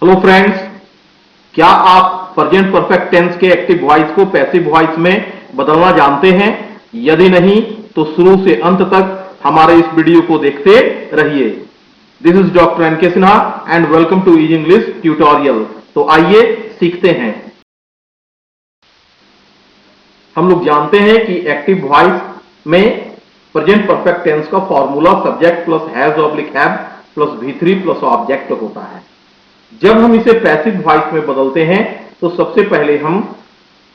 Hello friends, क्या आप present perfect tense के एक्टिव वॉइस को पैसिव वॉइस में बदलना जानते हैं? यदि नहीं तो शुरू से अंत तक हमारे इस वीडियो को देखते रहिए। This is doctor N K Sinha and welcome to easy English tutorial. तो आइए सीखते हैं। हम लोग जानते हैं कि एक्टिव वॉइस में प्रेजेंट परफेक्ट टेंस का formula subject plus has oblique have plus V3 plus object होता है। जब हम इसे पैसिव वॉइस में बदलते हैं तो सबसे पहले हम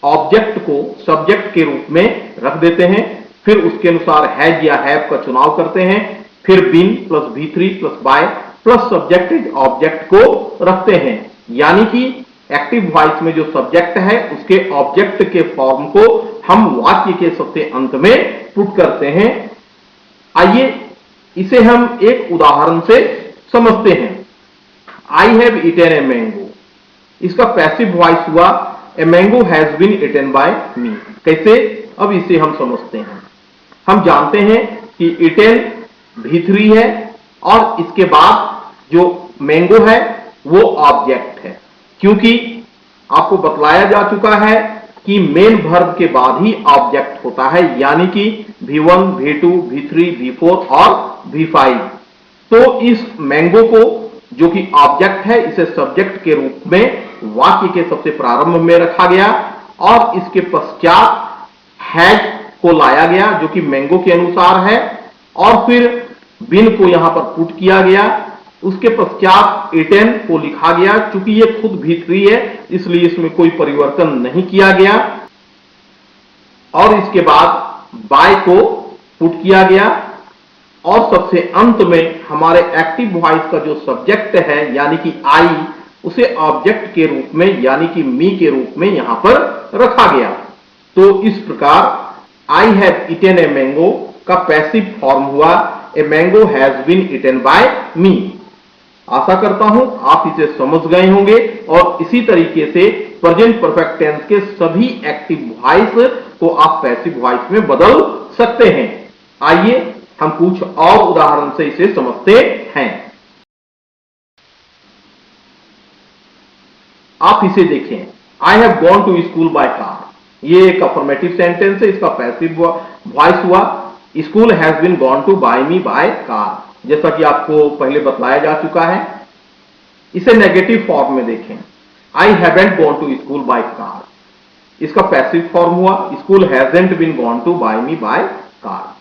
ऑब्जेक्ट को सब्जेक्ट के रूप में रख देते हैं, फिर उसके अनुसार हैज या हैव का चुनाव करते हैं, फिर been plus V3 plus by plus subject object को रखते हैं। यानी कि एक्टिव वॉइस में जो सब्जेक्ट है उसके ऑब्जेक्ट के फॉर्म को हम वाक्य के सबसे अंत में पुट करते हैं। आइए इसे हम एक उदाहरण से समझते हैं। I have eaten a mango। इसका पैसिव वॉइस हुआ a mango has been eaten by me। कैसे? अब इसे हम समझते हैं। हम जानते हैं कि eaten V3 है और इसके बाद जो mango है वो ऑब्जेक्ट है, क्योंकि आपको बतलाया जा चुका है कि मेन वर्ब के बाद ही ऑब्जेक्ट होता है, यानी कि V1, V2, V3, V4 और V5। तो इस मैंगो को जो कि ऑब्जेक्ट है इसे सब्जेक्ट के रूप में वाक्य के सबसे प्रारंभ में रखा गया और इसके पश्चात हैज को लाया गया जो कि मैंगो के अनुसार है और फिर बिन को यहां पर पुट किया गया। उसके पश्चात ईटेन को लिखा गया, चूंकि ये खुद V3 है इसलिए इसमें कोई परिवर्तन नहीं किया गया और इसके बाद बाय को पुट किया गया और सबसे अंत में हमारे एक्टिव वॉइस का जो सब्जेक्ट है यानी कि आई, उसे ऑब्जेक्ट के रूप में यानी कि मी के रूप में यहां पर रखा गया। तो इस प्रकार I have eaten a mango का पैसिव फॉर्म हुआ a mango has been eaten by me. आशा करता हूं आप इसे समझ गए होंगे और इसी तरीके से प्रेजेंट परफेक्ट टेंस के सभी एक्टिव वॉइस को आप पैसिव वॉइस में बदल सकते हैं। आइए हम कुछ और उदाहरण से इसे समझते हैं। आप इसे देखें, I have gone to school by car. ये एक अफर्मेटिव सेंटेंस है, इसका पैसिव वॉइस हुआ school has been gone to by me by car, जैसा कि आपको पहले बतलाया जा चुका है। इसे नेगेटिव फॉर्म में देखें, I haven't gone to school by car. इसका पैसिव फॉर्म हुआ school hasn't been gone to by me by car.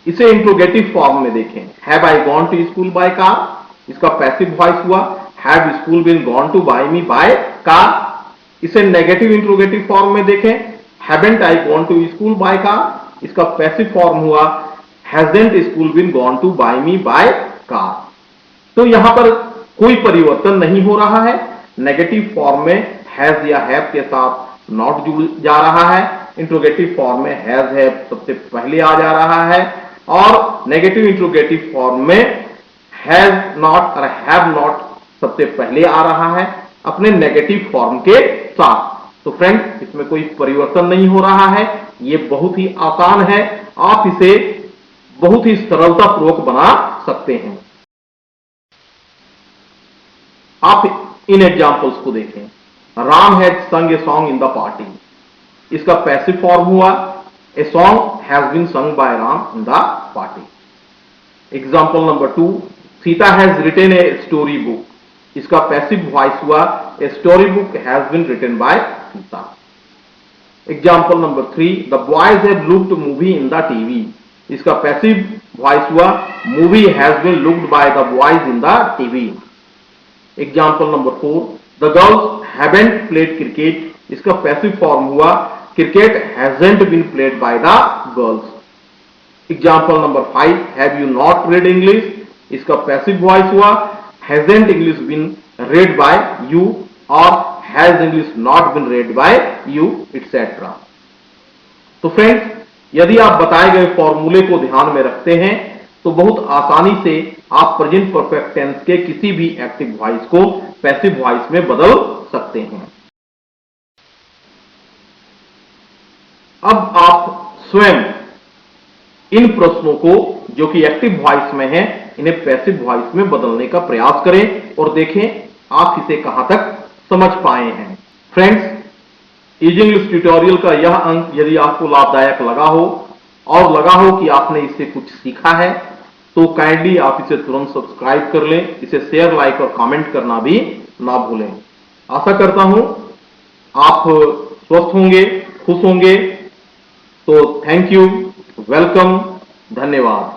इसे इंट्रोगेटिव फॉर्म में देखें, have I gone to school by car. इसका पैसिव वॉइस हुआ have school been gone to by me by car. इसे negative interrogative form में देखें, haven't I gone to school by car. इसका passive form हुआ hasn't school been gone to by me by car. तो यहां पर कोई परिवर्तन नहीं हो रहा है। नेगेटिव फॉर्म में हैज या हैव के साथ नॉट जुड़ जा रहा है, इंट्रोगेटिव फॉर्म में हैज है सबसे पहले आ जा रहा है और नेगेटिव इंट्रोगेटिव फॉर्म में हैज नॉट और हैव नॉट सबसे पहले आ रहा है अपने नेगेटिव फॉर्म के साथ। तो फ्रेंड्स, इसमें कोई परिवर्तन नहीं हो रहा है। ये बहुत ही आसान है, आप इसे बहुत ही सरलता पूर्वक बना सकते हैं। आप इन एग्जांपल्स को देखें, Ram has sung a song in the party. इसका पैसिव फॉर्म हुआ a song has been sung by Ram in the party. Example number 2, Sita has written a story book. इसका पैसिव वॉइस हुआ a story book has been written by Sita. Example number 3, the boys have looked movie in the TV. इसका passive voice हुआ movie has been looked by the boys in the TV. Example number 4, the girls haven't played cricket. इसका passive form हुआ cricket hasn't been played by the girls. Example number 5, have you not read English. इसका passive voice हुआ hasn't English been read by you और has English not been read by you, etcetera. तो friends, यदि आप बताए गए फॉर्मूले को ध्यान में रखते हैं तो बहुत आसानी से आप प्रेजेंट परफेक्ट टेंस के किसी भी एक्टिव वॉइस को पैसिव वॉइस में बदल सकते हैं। अब आप स्वयं इन प्रश्नों को जो कि एक्टिव वॉइस में है इन्हें पैसिव वॉइस में बदलने का प्रयास करें और देखें आप इसे कहां तक समझ पाए हैं। फ्रेंड्स, इजी इंग्लिश ट्यूटोरियल का यह अंक यदि आपको लाभदायक लगा हो और लगा हो कि आपने इससे कुछ सीखा है, तो काइंडली आप इसे तुरंत सब्सक्राइब कर लें। इसे शेयर, लाइक और कमेंट करना भी ना भूलें। आशा करता हूं आप स्वस्थ होंगे, खुश होंगे। तो थैंक यू, वेलकम, धन्यवाद।